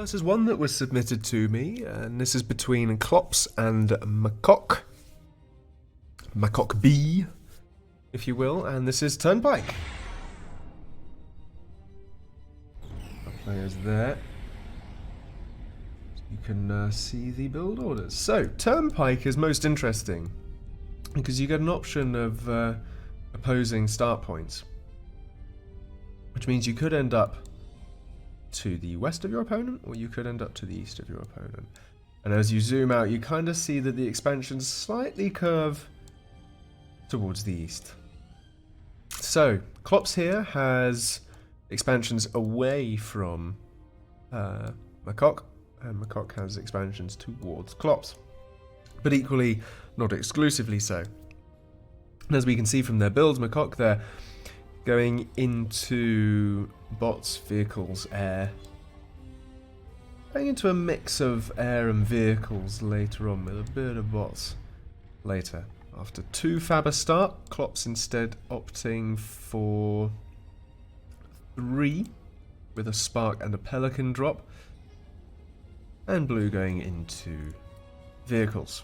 This is one that was submitted to me, and this is between Clopse and Makocb, if you will, and this is Turnpike. Our players there. You can see the build orders. So, Turnpike is most interesting because you get an option of opposing start points, which means you could end up to the west of your opponent, or you could end up to the east of your opponent. And as you zoom out, you kind of see that the expansions slightly curve towards the east. So, Clopse here has expansions away from Makocb, and Makocb has expansions towards Clopse, but equally, not exclusively so. And as we can see from their builds, Makocb, they're going into bots, vehicles, air. Going into a mix of air and vehicles later on, with a bit of bots later. After 2 Fabber start, Clopse instead opting for 3 with a Spark and a Pelican drop. And Blue going into vehicles.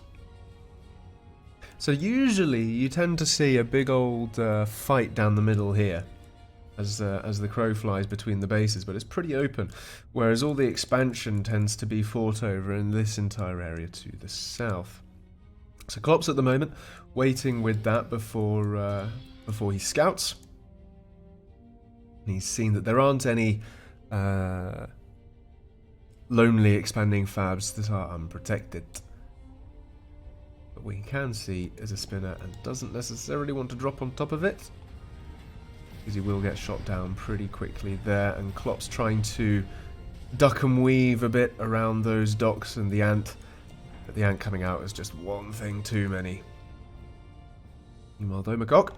So usually you tend to see a big old fight down the middle here as the crow flies between the bases, but it's pretty open, whereas all the expansion tends to be fought over in this entire area to the south. So Clopse at the moment waiting with that before he scouts. And he's seen that there aren't any lonely expanding fabs that are unprotected. But we can see is a spinner and doesn't necessarily want to drop on top of it, because he will get shot down pretty quickly there, and Clopse trying to duck and weave a bit around those docks and the ant, but the ant coming out is just one thing too many. Meanwhile though, Makocb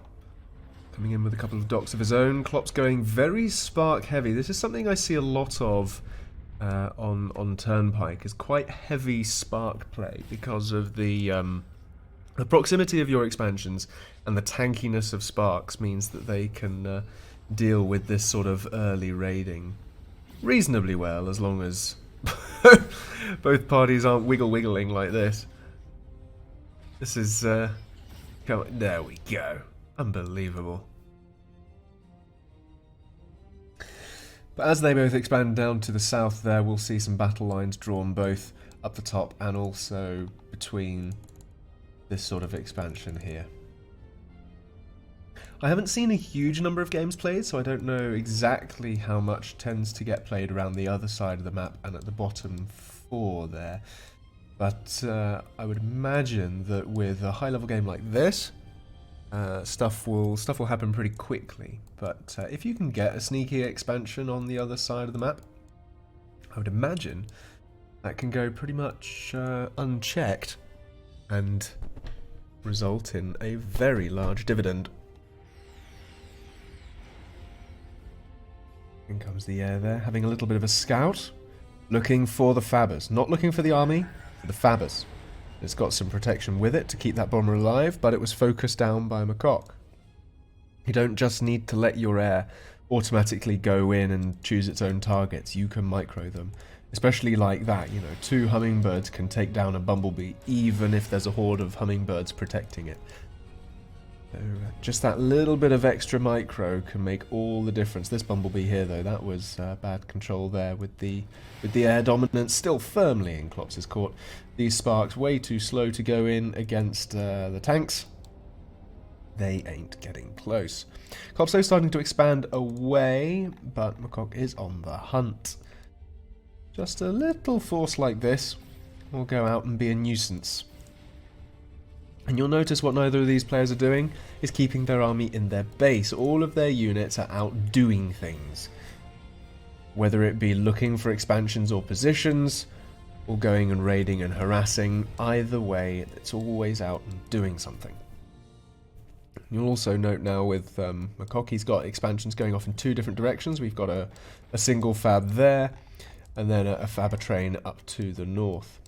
coming in with a couple of docks of his own. Clopse going very spark heavy. This is something I see a lot of on Turnpike, is quite heavy spark play because of the proximity of your expansions, and the tankiness of sparks means that they can deal with this sort of early raiding reasonably well, as long as both parties aren't wiggling like this. This is come on, there we go, unbelievable. But as they both expand down to the south there, we'll see some battle lines drawn both up the top and also between this sort of expansion here. I haven't seen a huge number of games played, so I don't know exactly how much tends to get played around the other side of the map and at the bottom 4 there. But I would imagine that with a high-level game like this, stuff will happen pretty quickly. But if you can get a sneaky expansion on the other side of the map, I would imagine that can go pretty much unchecked and result in a very large dividend. In comes the air there, having a little bit of a scout, looking for the Fabbers. Not looking for the army, for the Fabbers. It's got some protection with it to keep that bomber alive, but it was focused down by Makocb. You don't just need to let your air automatically go in and choose its own targets. You can micro them. Especially like that, you know, 2 hummingbirds can take down a bumblebee, even if there's a horde of hummingbirds protecting it. So, just that little bit of extra micro can make all the difference. This bumblebee here, though, that was bad control there with the air dominance still firmly in Clopse's court. These sparks way too slow to go in against the tanks. They ain't getting close. Clopse starting to expand away, but Makocb is on the hunt. Just a little force like this will go out and be a nuisance. And you'll notice what neither of these players are doing is keeping their army in their base. All of their units are out doing things. Whether it be looking for expansions or positions, or going and raiding and harassing, either way, it's always out and doing something. You'll also note now with Makocb, he's got expansions going off in 2 different directions. We've got a single fab there, and then a Fabber train up to the north.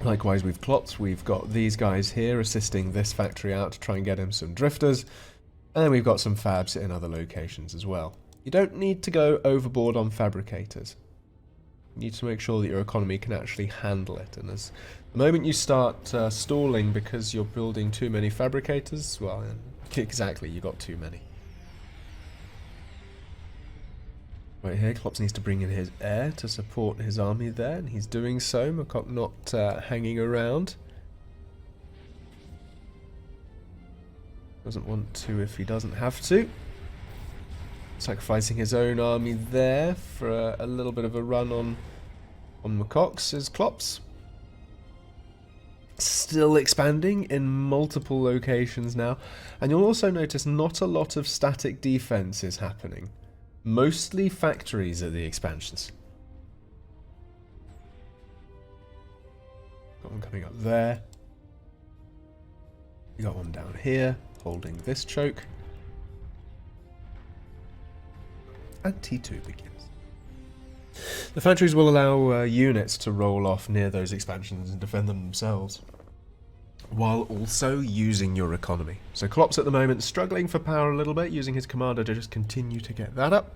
Likewise with Clopse, we've got these guys here assisting this factory out to try and get him some drifters, and then we've got some fabs in other locations as well. You don't need to go overboard on fabricators. You need to make sure that your economy can actually handle it. And as the moment you start stalling because you're building too many fabricators, well, exactly, you got too many. Right here, Clopse needs to bring in his heir to support his army there, and he's doing so. Makocb not hanging around. Doesn't want to if he doesn't have to. Sacrificing his own army there for a little bit of a run on Makocb is Clopse. Still expanding in multiple locations now. And you'll also notice not a lot of static defense is happening. Mostly factories are the expansions. Got one coming up there. You got one down here, holding this choke. And T2 begins. The factories will allow units to roll off near those expansions and defend them themselves, while also using your economy. So Clopse at the moment struggling for power a little bit, using his commander to just continue to get that up.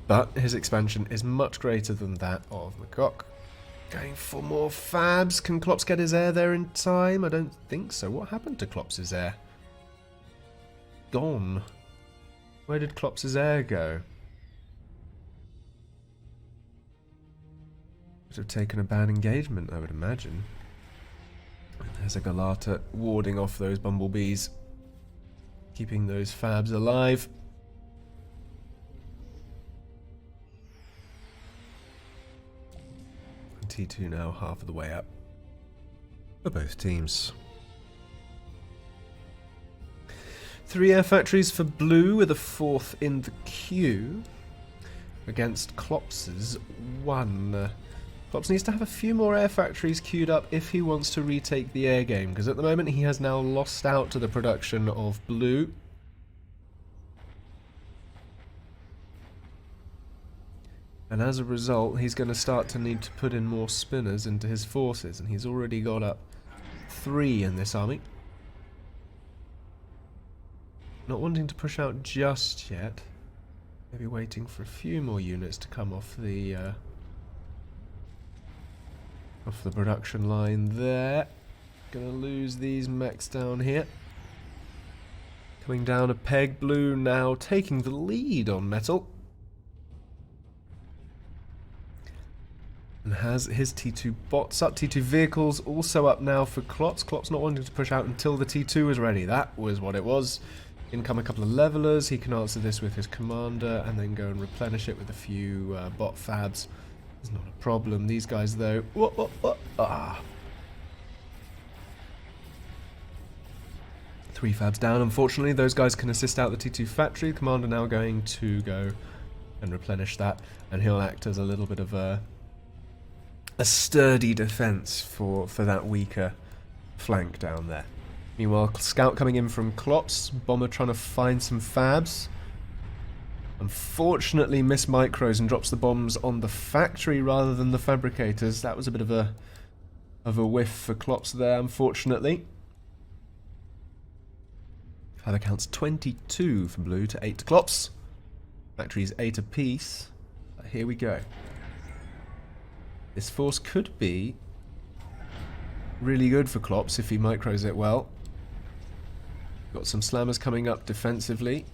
But his expansion is much greater than that of Makocb. Going for more fabs. Can Clopse get his heir there in time? I don't think so. What happened to Clopse's heir? Gone. Where did Clopse's heir go? Would have taken a bad engagement, I would imagine. There's a Galata warding off those bumblebees, keeping those fabs alive. And T2 now half of the way up for both teams. 3 air factories for blue with a 4th in the queue against Clopse's 1. Clopse needs to have a few more air factories queued up if he wants to retake the air game, because at the moment he has now lost out to the production of blue. And as a result, he's going to start to need to put in more spinners into his forces, and he's already got up 3 in this army. Not wanting to push out just yet. Maybe waiting for a few more units to come off the production line there. Gonna lose these mechs down here. Coming down a peg. Blue now taking the lead on metal. And has his T2 bots up. T2 vehicles also up now for Clopse. Clopse not wanting to push out until the T2 is ready. That was what it was. In come a couple of levelers. He can answer this with his commander and then go and replenish it with a few bot fabs. It's not a problem. These guys, though... Ah. 3 fabs down. Unfortunately, those guys can assist out the T2 factory. The commander now going to go and replenish that. And he'll act as a little bit of a sturdy defense for that weaker flank down there. Meanwhile, scout coming in from Clopse. Bomber trying to find some fabs. Unfortunately, miss micros and drops the bombs on the factory rather than the fabricators. That was a bit of a whiff for Clopse there, unfortunately. Fab counts 22 for blue to 8 to Clopse. Factories 8 apiece. But here we go. This force could be really good for Clopse if he micros it well. Got some slammers coming up defensively.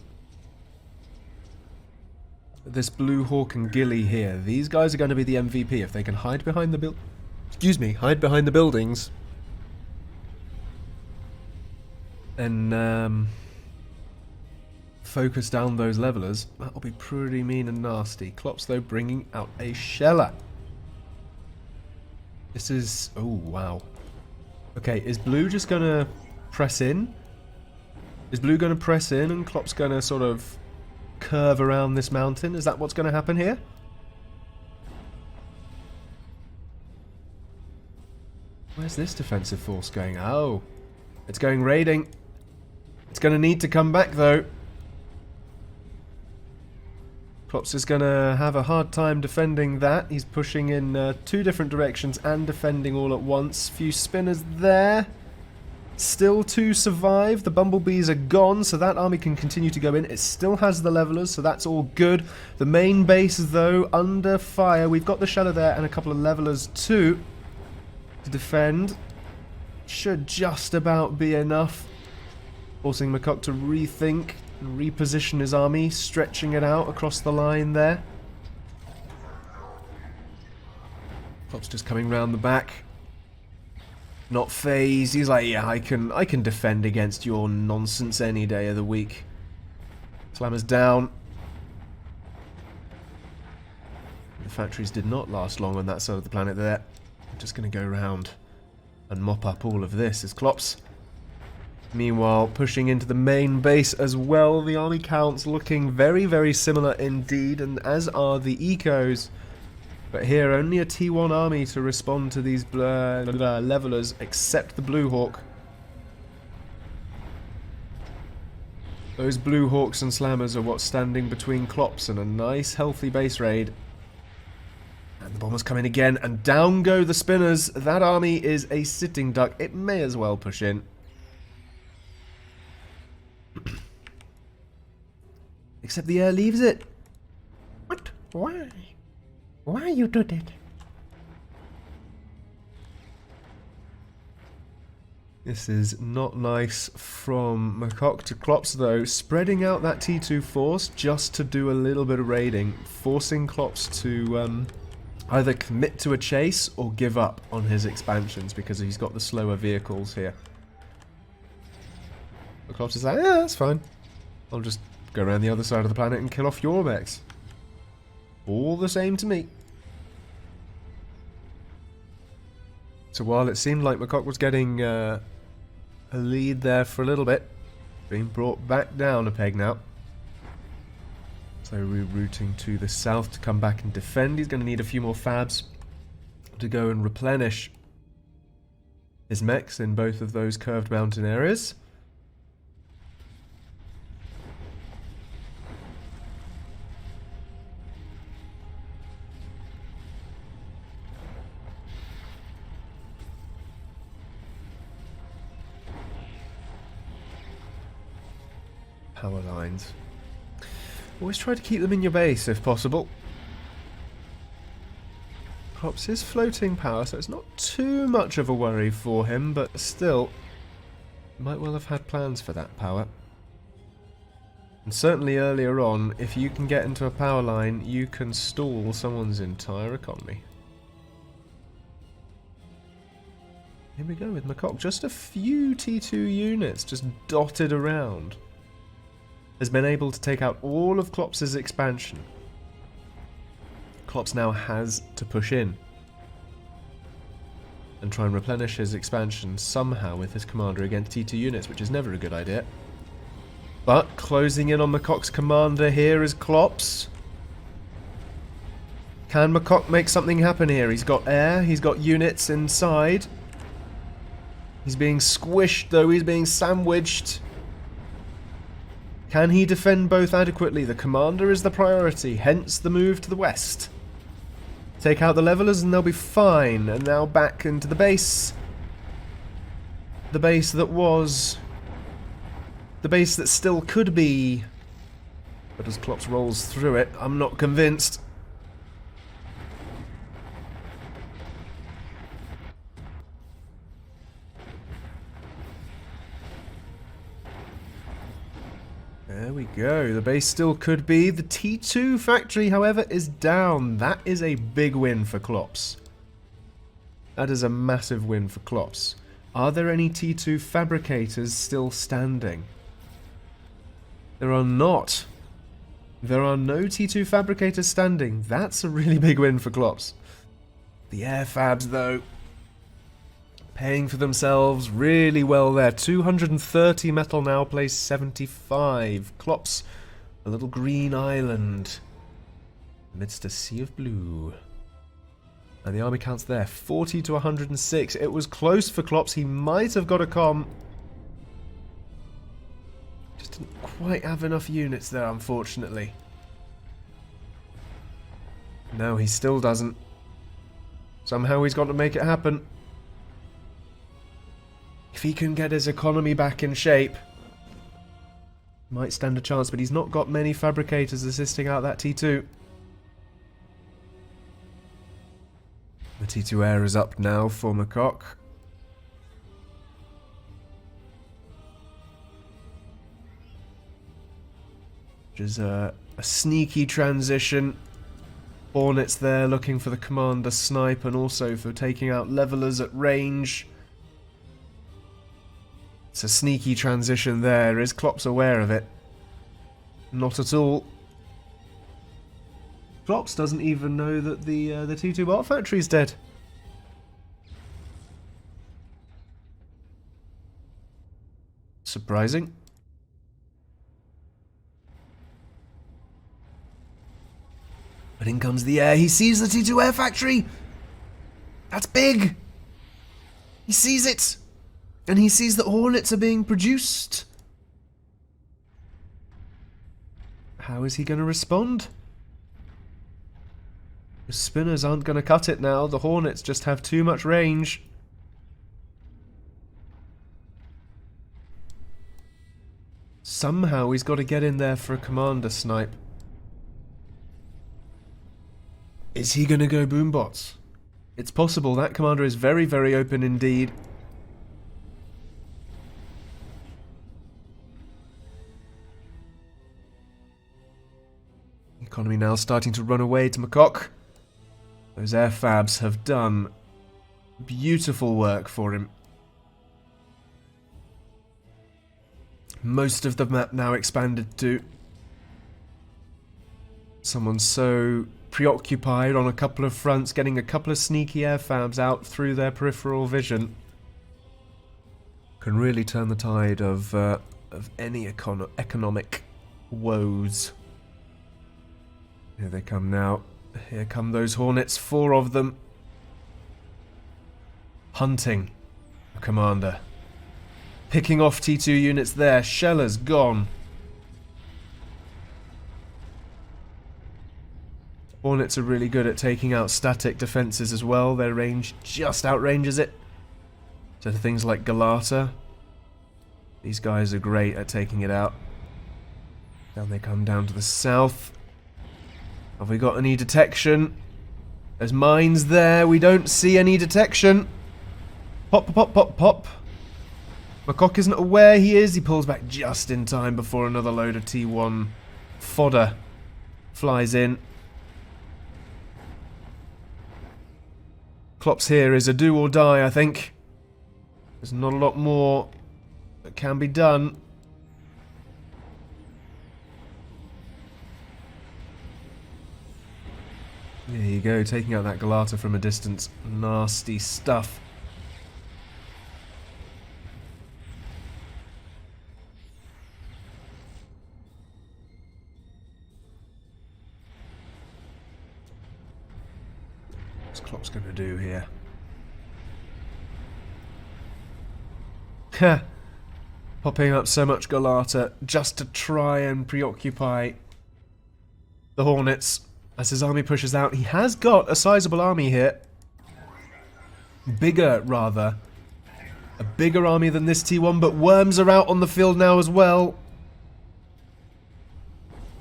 This Blue Hawk and Gilly here, these guys are going to be the MVP if they can hide behind the hide behind the buildings. And focus down those levelers. That'll be pretty mean and nasty. Clopse though bringing out a sheller. This is... oh wow. Okay, is Blue just going to press in? Is Blue going to press in and Clopse going to sort of curve around this mountain? Is that what's going to happen here? Where's this defensive force going? Oh, it's going raiding. It's going to need to come back though. Clopse is going to have a hard time defending that. He's pushing in 2 different directions and defending all at once. Few spinners there. still to survive. The bumblebees are gone, so that army can continue to go in. It still has the levelers, so that's all good. The main base, though, under fire. We've got the sheller there and a couple of levelers too to defend. Should just about be enough. Forcing Makocb to rethink and reposition his army, stretching it out across the line there. Clopse just coming round the back. Not phased. He's like, yeah, I can defend against your nonsense any day of the week. Slammer's down. The factories did not last long on that side of the planet there. I'm just going to go around and mop up all of this as Clopse. Meanwhile, pushing into the main base as well. The army counts looking very, very similar indeed, and as are the ecos. But here, only a T1 army to respond to these levelers, except the Blue Hawk. Those Blue Hawks and Slammers are what's standing between Clopse and a nice, healthy base raid. And the bombers come in again, and down go the spinners. That army is a sitting duck. It may as well push in. Except the air leaves it. What? Why? Why you do that? This is not nice from Makocb to Clopse, though. Spreading out that T2 force just to do a little bit of raiding. Forcing Clopse to either commit to a chase or give up on his expansions because he's got the slower vehicles here. But Clopse is like, yeah, that's fine. I'll just go around the other side of the planet and kill off your mechs. All the same to me. So while it seemed like Makocb was getting a lead there for a little bit, being brought back down a peg now. So rerouting to the south to come back and defend. He's going to need a few more fabs to go and replenish his mechs in both of those curved mountain areas. Power lines. Always try to keep them in your base if possible. Clopse is floating power, so it's not too much of a worry for him, but still, might well have had plans for that power. And certainly earlier on, if you can get into a power line, you can stall someone's entire economy. Here we go with Makocb. Just a few T2 units just dotted around. Has been able to take out all of Clopse's expansion. Clopse now has to push in and try and replenish his expansion somehow with his commander against T2 units, which is never a good idea. But closing in on Makocb's commander here is Clopse. Can Makocb make something happen here? He's got air, he's got units inside. He's being squished though, he's being sandwiched. Can he defend both adequately? The commander is the priority, hence the move to the west. Take out the levelers and they'll be fine. And now back into the base. The base that was. The base that still could be. But as Clopse rolls through it, I'm not convinced. There we go. The base still could be. The T2 factory, however, is down. That is a big win for Clopse. That is a massive win for Clopse. Are there any T2 fabricators still standing? There are not. There are no T2 fabricators standing. That's a really big win for Clopse. The air fabs, though, paying for themselves really well there. 230 metal now, plays 75. Clopse, a little green island amidst a sea of blue. And the army counts there, 40 to 106. It was close for Clopse. He might have got a comm. Just didn't quite have enough units there, unfortunately. No, he still doesn't. Somehow he's got to make it happen. If he can get his economy back in shape, might stand a chance, but he's not got many fabricators assisting out that T2. The T2 air is up now for Makocb. Which is a sneaky transition. Hornets there looking for the commander snipe and also for taking out levelers at range. It's a sneaky transition there. Is Clopse aware of it? Not at all. Clopse doesn't even know that the T2 bot factory's dead. Surprising. But in comes the air. He sees the T2 air factory. That's big. He sees it. And he sees that Hornets are being produced. How is he going to respond? The spinners aren't going to cut it now. The Hornets just have too much range. Somehow he's got to get in there for a commander snipe. Is he going to go boombots? It's possible. That commander is very, very open indeed. Economy now starting to run away to Makocb. Those air fabs have done beautiful work for him. Most of the map now expanded to. Someone's so preoccupied on a couple of fronts, getting a couple of sneaky air fabs out through their peripheral vision. Can really turn the tide of any economic woes. Here they come now. Here come those Hornets, 4 of them. Hunting a commander. Picking off T2 units there. Sheller's gone. Hornets are really good at taking out static defenses as well. Their range just outranges it. So things like Galata. These guys are great at taking it out. Down they come down to the south. Have we got any detection? There's mines there. We don't see any detection. Pop, pop, pop, pop. Makocb isn't aware he is. He pulls back just in time before another load of T1 fodder flies in. Clopse here is a do or die, I think. There's not a lot more that can be done. There you go, taking out that Galata from a distance. Nasty stuff. What's Clopse going to do here? Popping up so much Galata just to try and preoccupy the Hornets. As his army pushes out, he has got a sizable army here. Bigger, rather. A bigger army than this T1, but worms are out on the field now as well.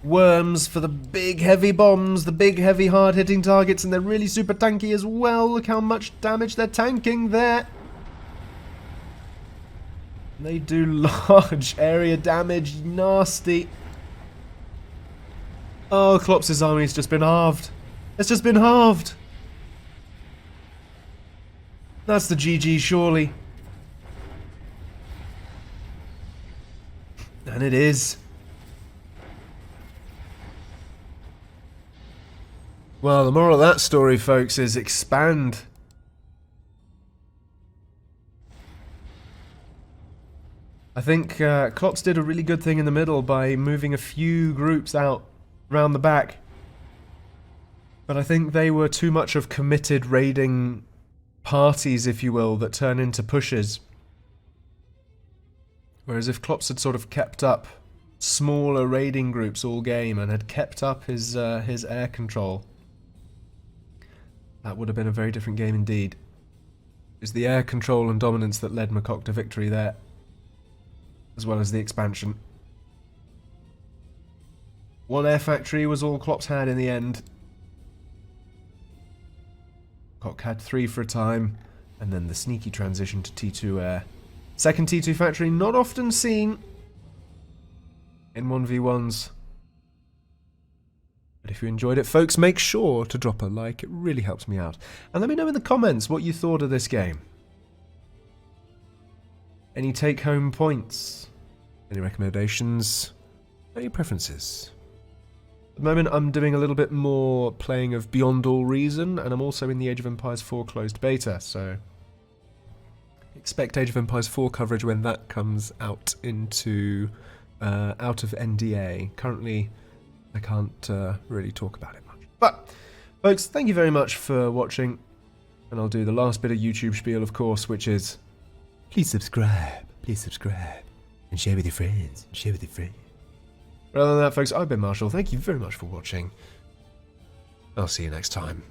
Worms for the big heavy bombs, the big heavy hard hitting targets, and they're really super tanky as well. Look how much damage they're tanking there. They do large area damage, nasty. Oh, Clopse's army's just been halved. It's just been halved. That's the GG, surely. And it is. Well, the moral of that story, folks, is expand. I think Clopse did a really good thing in the middle by moving a few groups out round the back. But I think they were too much of committed raiding parties, if you will, that turn into pushes. Whereas if Clopse had sort of kept up smaller raiding groups all game and had kept up his air control, that would have been a very different game indeed. It's the air control and dominance that led Makocb to victory there, as well as the expansion. One air factory was all Clopse had in the end. Makocb had 3 for a time, and then the sneaky transition to T2 air. Second T2 factory, not often seen in 1v1s. But if you enjoyed it, folks, make sure to drop a like. It really helps me out. And let me know in the comments what you thought of this game. Any take-home points? Any recommendations? Any preferences? At the moment, I'm doing a little bit more playing of Beyond All Reason, and I'm also in the Age of Empires 4 closed beta, so expect Age of Empires 4 coverage when that comes out into out of NDA. Currently, I can't really talk about it much. But, folks, thank you very much for watching, and I'll do the last bit of YouTube spiel, of course, which is please subscribe, and share with your friends, Rather than that, folks, I've been Marshall. Thank you very much for watching. I'll see you next time.